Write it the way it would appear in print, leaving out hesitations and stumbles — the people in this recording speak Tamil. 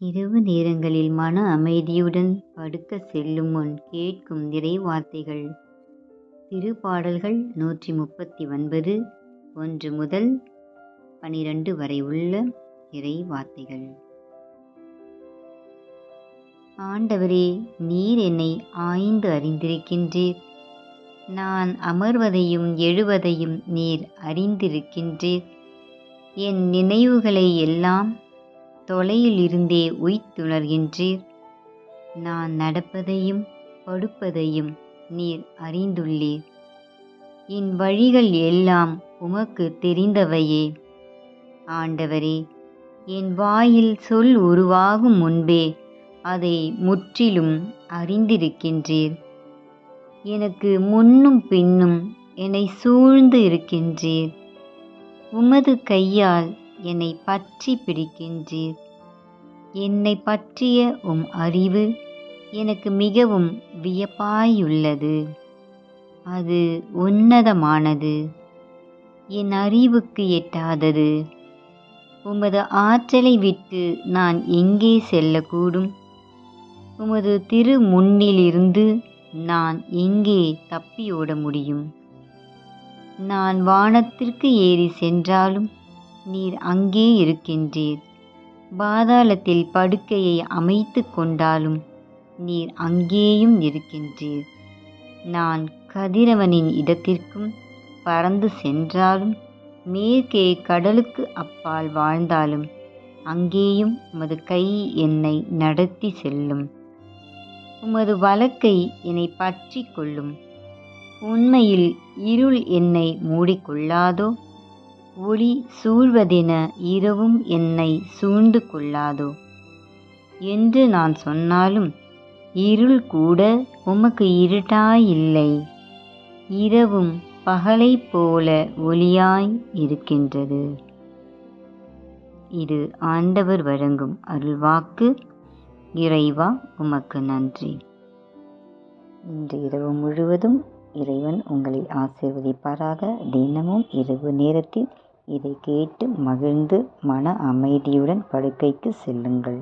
இரவு நேரங்களில் மன அமைதியுடன் படுக்க செல்லும் முன் கேட்கும் இறை வார்த்தைகள். திருப்பாடல்கள் 139 1 முதல் 12 வரை உள்ள இறை வார்த்தைகள். ஆண்டவரே, நீர் என்னை ஆய்ந்து அறிந்திருக்கின்றீர். நான் அமர்வதையும் எழுவதையும் நீர் அறிந்திருக்கின்றீர். என் நினைவுகளை எல்லாம் தொலையில் இருந்தே உய்த்துணர்கின்றீர். நான் நடப்பதையும் படுப்பதையும் நீர் அறிந்துள்ளீர். என் வழிகள் எல்லாம் உமக்கு தெரிந்தவையே. ஆண்டவரே, என் வாயில் சொல் உருவாகும் முன்பே அதை முற்றிலும் அறிந்திருக்கின்றீர். எனக்கு முன்னும் பின்னும் என்னை சூழ்ந்து இருக்கின்றீர். உமது கையால் என்னை பற்றி பிடிக்கின்றீர். என்னை பற்றிய உம் அறிவு எனக்கு மிகவும் வியப்பாயுள்ளது. அது உன்னதமானது, என் அறிவுக்கு எட்டாதது. உமது ஆற்றலை விட்டு நான் எங்கே செல்லக்கூடும்? உமது திரு முன்னிலிருந்து நான் எங்கே தப்பியோட முடியும்? நான் வானத்திற்கு ஏறி சென்றாலும் நீர் அங்கே இருக்கின்றீர். பாதாளத்தில் படுக்கையை அமைத்து கொண்டாலும் நீர் அங்கேயும் இருக்கின்றீர். நான் கதிரவனின் இடத்திற்கும் பறந்து சென்றாலும் மேற்கே கடலுக்கு அப்பால் வாழ்ந்தாலும் அங்கேயும் உமது கை என்னை நடத்தி செல்லும். உமது வலக்கை என்னை பற்றி கொள்ளும். உண்மையில் இருள் என்னை மூடிக்கொள்ளாதோ? ஒளி சூழ்வதென இரவும் என்னை சூழ்ந்து கொள்ளாதோ என்று நான் சொன்னாலும் இருள் கூட உமக்கு இருட்டாயில்லை. இரவும் பகலைப் போல ஒளியாய் இருக்கின்றது. இது ஆண்டவர் வழங்கும் அருள்வாக்கு. இறைவா, உமக்கு நன்றி. இன்று இரவு முழுவதும் இறைவன் உங்களை ஆசீர்வதிப்பாராக. தினமும் இரவு நேரத்தில் இதை கேட்டு மகிழ்ந்து மன அமைதியுடன் படுக்கைக்கு செல்லுங்கள்.